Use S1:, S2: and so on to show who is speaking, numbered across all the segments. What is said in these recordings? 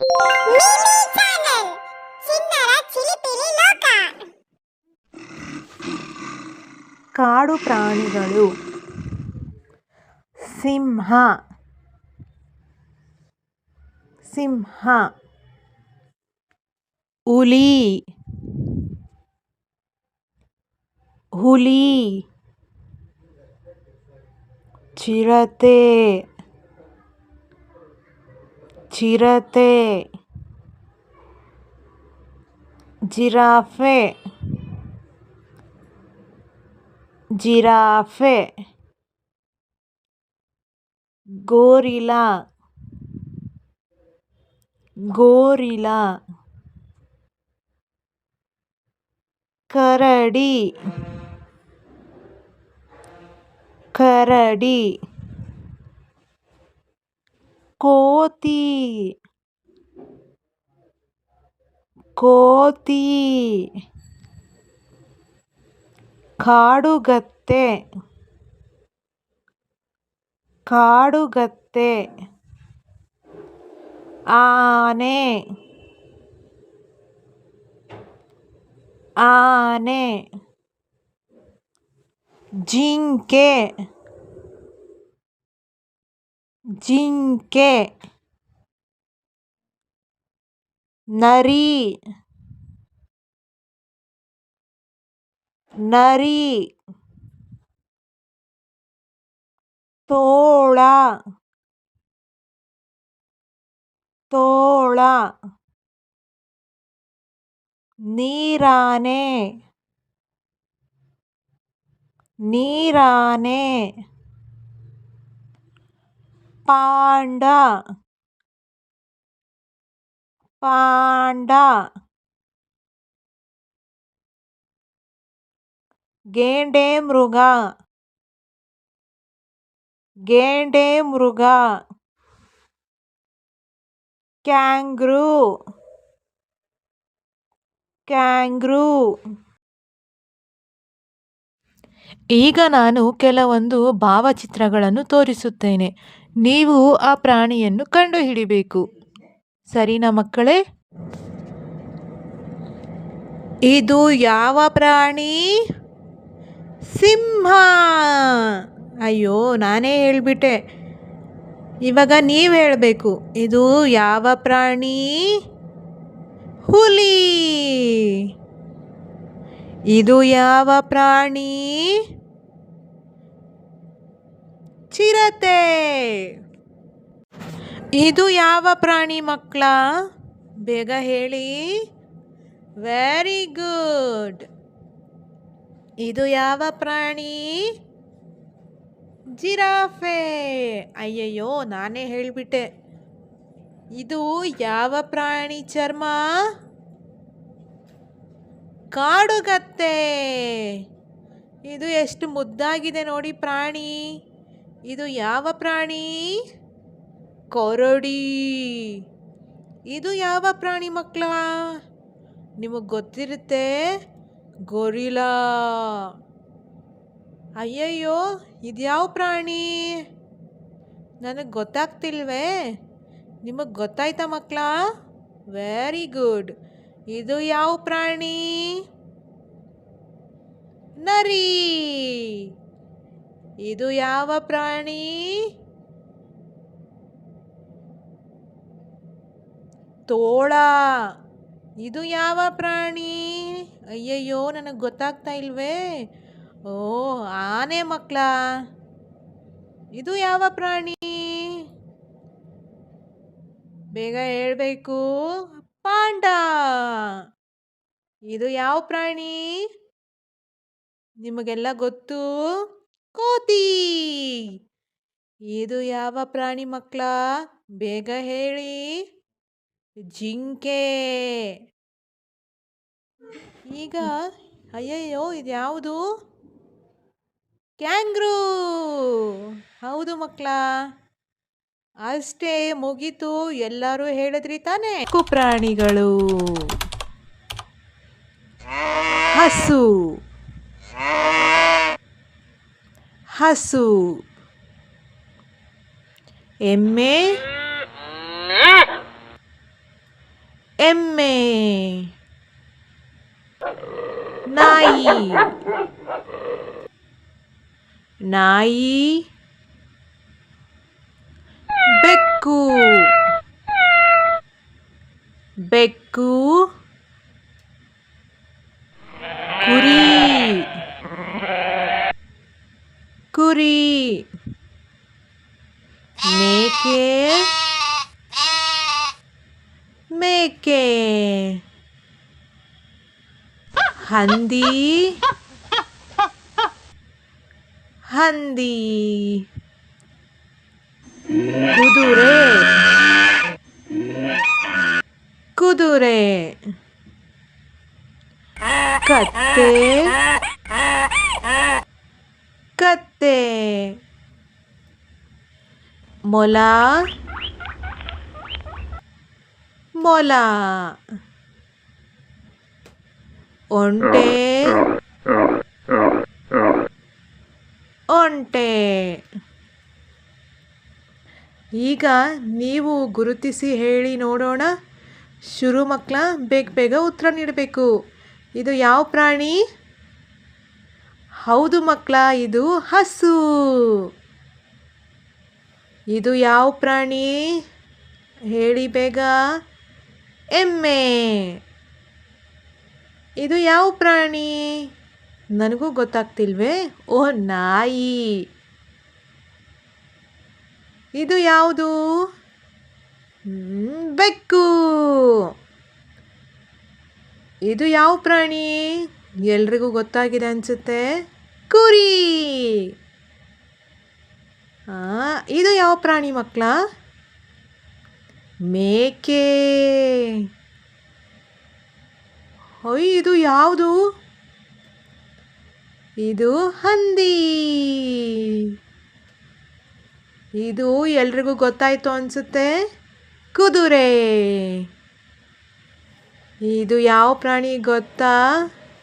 S1: Mimi channel ಚಿನ್ನರ ಚಿಲಿಪಿಲಿ ಲೋಕ.
S2: ಕಾಡು ಪ್ರಾಣಿಗಳು. ಸಿಂಹ, ಸಿಂಹ. ಹುಲಿ, ಹುಲಿ. ಚಿರತೆ, ಚಿರತೆ. ಜಿರಾಫೆ, ಜಿರಾಫೆ. Gorilla, gorilla. ಕರಡಿ, ಕರಡಿ. ಕೋತಿ, ಕೋತಿ. ಕಾಡುಗತ್ತೆ, ಕಾಡುಗತ್ತೆ. ಆನೆ, ಆನೆ. ಜಿಂಕೆ, ಜಿಂಕೆ. ನರಿ, ನರಿ. ತೋಳ, ತೋಳ. ನೀರಾನೆ, ನೀರಾನೆ. ಪಾಂಡ, ಪಾಂಡ. ಗೇಂಡೆ ಮೃಗ, ಗೇಂಡೆ ಮೃಗ. ಕ್ಯಾಂಗ್ರೂ, ಕ್ಯಾಂಗ್ರೂ. ಈಗ ನಾನು ಕೆಲವೊಂದು ಭಾವಚಿತ್ರಗಳನ್ನು ತೋರಿಸುತ್ತೇನೆ. ನೀವು ಆ ಪ್ರಾಣಿಯನ್ನು ಕಂಡುಹಿಡಿಬೇಕು. ಸರಿನಾ ಮಕ್ಕಳೇ? ಇದು ಯಾವ ಪ್ರಾಣಿ? ಸಿಂಹ. ಅಯ್ಯೋ, ನಾನೇ ಹೇಳ್ಬಿಟ್ಟೆ. ಇವಾಗ ನೀವು ಹೇಳಬೇಕು. ಇದು ಯಾವ ಪ್ರಾಣಿ? ಹುಲಿ. ಇದು ಯಾವ ಪ್ರಾಣಿ? ಚಿರತೆ. ಇದು ಯಾವ ಪ್ರಾಣಿ ಮಕ್ಕಳ? ಬೇಗ ಹೇಳಿ. Very good. ಇದು ಯಾವ ಪ್ರಾಣಿ? ಜಿರಾಫೆ. ಅಯ್ಯಯ್ಯೋ, ನಾನೇ ಹೇಳಿಬಿಟ್ಟೆ. ಇದು ಯಾವ ಪ್ರಾಣಿ ಚರ್ಮ? ಕಾಡುಗತ್ತೆ. ಇದು ಎಷ್ಟು ಮುದ್ದಾಗಿದೆ ನೋಡಿ ಪ್ರಾಣಿ. ಇದು ಯಾವ ಪ್ರಾಣಿ? ಕರಡಿ. ಇದು ಯಾವ ಪ್ರಾಣಿ ಮಕ್ಕಳ? ನಿಮಗೆ ಗೊತ್ತಿರುತ್ತೆ. ಗೊರಿಲಾ. ಅಯ್ಯಯ್ಯೋ, ಇದ್ಯಾವ ಪ್ರಾಣಿ? ನನಗೆ ಗೊತ್ತಾಗ್ತಿಲ್ವೇ? ನಿಮಗೆ ಗೊತ್ತಾಯ್ತಾ ಮಕ್ಕಳ? Very good. ಇದು ಯಾವ ಪ್ರಾಣಿ? ನರಿ. ಇದು ಯಾವ ಪ್ರಾಣಿ? ತೋಳ. ಇದು ಯಾವ ಪ್ರಾಣಿ? ಅಯ್ಯಯ್ಯೋ, ನನಗೆ ಗೊತ್ತಾಗ್ತಾ ಇಲ್ವೇ? ಓ, ಆನೆ ಮಕ್ಕಳ. ಇದು ಯಾವ ಪ್ರಾಣಿ? ಬೇಗ ಹೇಳಬೇಕು. ಪಾಂಡ. ಇದು ಯಾವ ಪ್ರಾಣಿ? ನಿಮಗೆಲ್ಲ ಗೊತ್ತು. ಕೋತಿ. ಇದು ಯಾವ ಪ್ರಾಣಿ ಮಕ್ಕಳ? ಬೇಗ ಹೇಳಿ. ಜಿಂಕೆ. ಈಗ ಅಯ್ಯಯ್ಯೋ, ಇದು ಯಾವುದು? ಕ್ಯಾಂಗ್ರೂ. ಹೌದು ಮಕ್ಕಳ. ಅಷ್ಟೇ, ಮುಗೀತು. ಎಲ್ಲರೂ ಹೇಳಿದ್ರಿ ತಾನೇ? ಪ್ರಾಣಿಗಳು. ಹಸು, ಹಸು. ಎಮ್ಮೆ, ಎಮ್ಮೆ. ನಾಯಿ. ನಾಯಿ. ಬೆಕ್ಕು. ಬೆಕ್ಕು. ಕುರಿ. ಕುರಿ. ಮೇಕೆ. ಮೇಕೆ. ಹಂದಿ. ಹಂದಿ. ಕುದುರೆ. ಕುದುರೆ. ಕತ್ತೆ. ಕತ್ತೆ. ಮೊಲ. ಮೊಲ. ಒಂಟೆ. ಒಂಟೆ. ಈಗ ನೀವು ಗುರುತಿಸಿ ಹೇಳಿ ನೋಡೋಣ. ಶುರು ಮಕ್ಕಳ, ಬೇಗ ಬೇಗ ಉತ್ತರ ನೀಡಬೇಕು. ಇದು ಯಾವ ಪ್ರಾಣಿ? ಹೌದು ಮಕ್ಕಳ, ಇದು ಹಸು. ಇದು ಯಾವ ಪ್ರಾಣಿ? ಹೇಳಿ ಬೇಗ. ಎಮ್ಮೆ. ಇದು ಯಾವ ಪ್ರಾಣಿ? ನನಗೂ ಗೊತ್ತಾಗ್ತಿಲ್ವೇ? ಓಹ್, ನಾಯಿ. ಇದು ಯಾವುದು? ಬೆಕ್ಕು. ಇದು ಯಾವ ಪ್ರಾಣಿ? ಎಲ್ರಿಗೂ ಗೊತ್ತಾಗಿದೆ ಅನಿಸುತ್ತೆ. ಕುರಿ. ಇದು ಯಾವ ಪ್ರಾಣಿ ಮಕ್ಕಳ? ಮೇಕೆ. ಇದು ಯಾವುದು? ಇದು ಹಂದಿ. ಇದು ಎಲ್ರಿಗೂ ಗೊತ್ತಾಯ್ತು ಅನಿಸುತ್ತೆ. ಕುದುರೆ. ಇದು ಯಾವ ಪ್ರಾಣಿ ಗೊತ್ತಾ?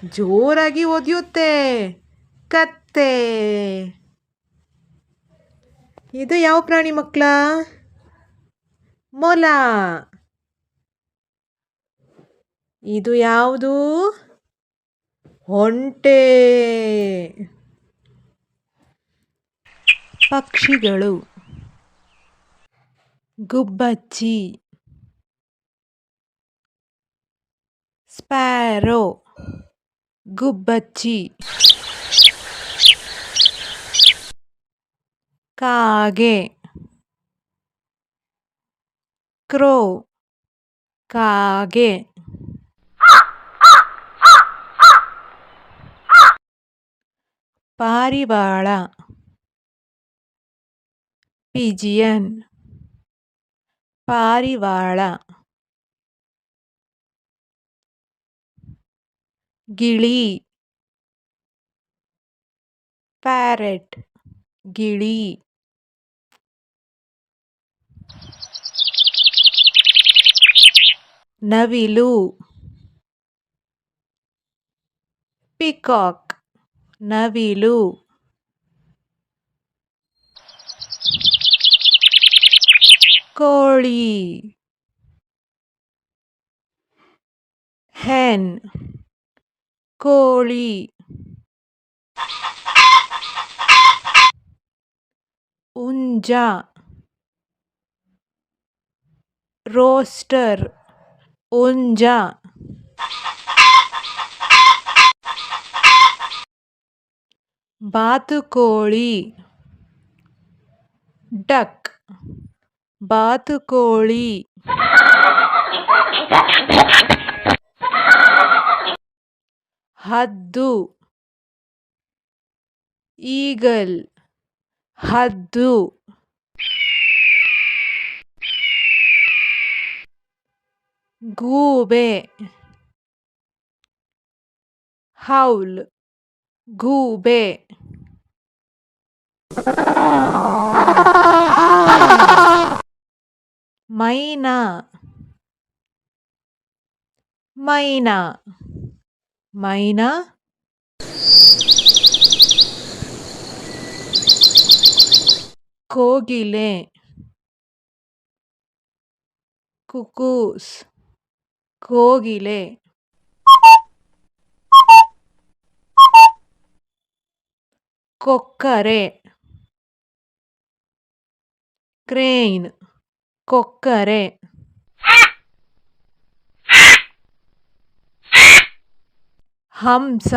S2: ಜೋರಾಗಿ ಒದೆಯುತ್ತೆ. ಕತ್ತೆ. ಇದು ಯಾವ ಪ್ರಾಣಿ ಮಕ್ಕಳ? ಮೊಲ. ಇದು ಯಾವುದು? ಒಂಟೆ. ಪಕ್ಷಿಗಳು. ಗುಬ್ಬಚ್ಚಿ. ಸ್ಪ್ಯಾರೋ. ಗುಬ್ಬಚ್ಚಿ. ಕಾಗೆ. ಕ್ರೋ. ಕಾಗೆ. ಪಾರಿವಾಳ. ಪಿಜಿಯನ್. ಪಾರಿವಾಳ. ಗಿಳಿ. ಪ್ಯಾರೆಟ್. ಗಿಳಿ. ನವಿಲು. ಪಿಕಾಕ್. ನವಿಲು. ಕೋಳಿ. ಹೆನ್. ಕೋಳಿ. ಹುಂಜ. ರೋಸ್ಟರ್. ಹುಂಜ. ಬಾತುಕೋಳಿ. ಡಕ್. ಬಾತುಕೋಳಿ. ಹದ್ದು. ಈಗಲ್. ಹದ್ದು. ಗೂಬೆ. ಹೌಲ್. ಗೂಬೆ. ಮೈನಾ. ಮೈನಾ. ಮೈನಾ. ಕೋಗಿಲೆ. ಕುಕೂಸ್. ಕೋಗಿಲೆ, ಕೊಕ್ಕರೆ, ಕ್ರೇನ್, ಕೊಕ್ಕರೆ, ಹಂಸ,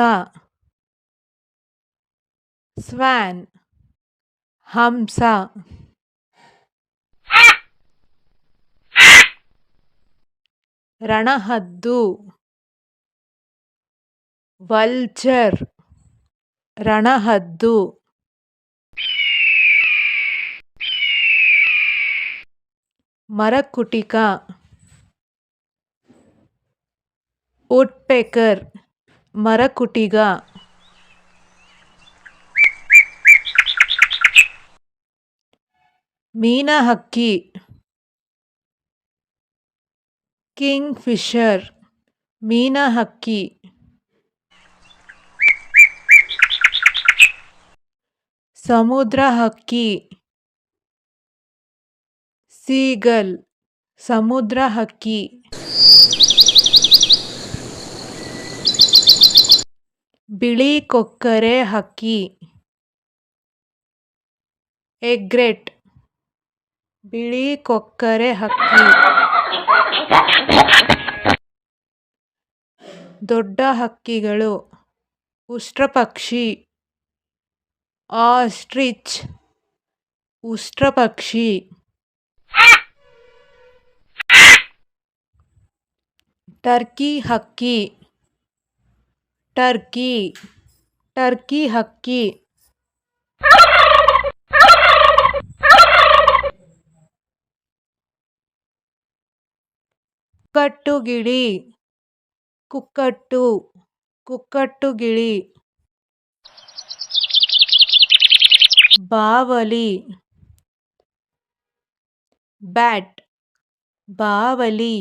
S2: ಸ್ವ್ಯಾನ್, ಹಂಸ, ರಣಹದ್ದು, ವಲ್ಚರ್, ರಣಹದ್ದು, ಮರಕುಟಿಕ, ವುಡ್ಪೆಕರ್, ಮರಕುಟಿಗ, ಮೀನಹಕ್ಕಿ, ಕಿಂಗ್ ಫಿಷರ್, ಮೀನಹಕ್ಕಿ, ಸಮುದ್ರ ಹಕ್ಕಿ, ಸೀಗಲ್, ಸಮುದ್ರ ಹಕ್ಕಿ, ಬಿಳಿ ಕೊಕ್ಕರೆ ಹಕ್ಕಿ, ಎಗ್ರೆಟ್, ಬಿಳಿ ಕೊಕ್ಕರೆ ಹಕ್ಕಿ, ದೊಡ್ಡ ಹಕ್ಕಿಗಳು, ಉಷ್ಟ್ರಪಕ್ಷಿ, ಆಸ್ಟ್ರಿಚ್, ಉಷ್ಟ್ರಪಕ್ಷಿ, ಟರ್ಕಿ ಹಕ್ಕಿ, ಟರ್ಕಿ, ಟರ್ಕಿ ಹಕ್ಕಿ, ಕುಕ್ಕಟ್ಟುಗಿಳಿ, ಕುಕ್ಕಟ್ಟು, ಕುಕ್ಕಟ್ಟುಗಿಳಿ, ಬಾವಲಿ, ಬ್ಯಾಟ್, ಬಾವಲಿ,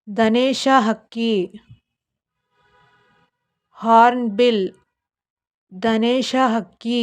S2: ದನೇಶ ಹಕ್ಕಿ, ಹಾರ್ನ್ಬಿಲ್, ದನೇಶ ಹಕ್ಕಿ,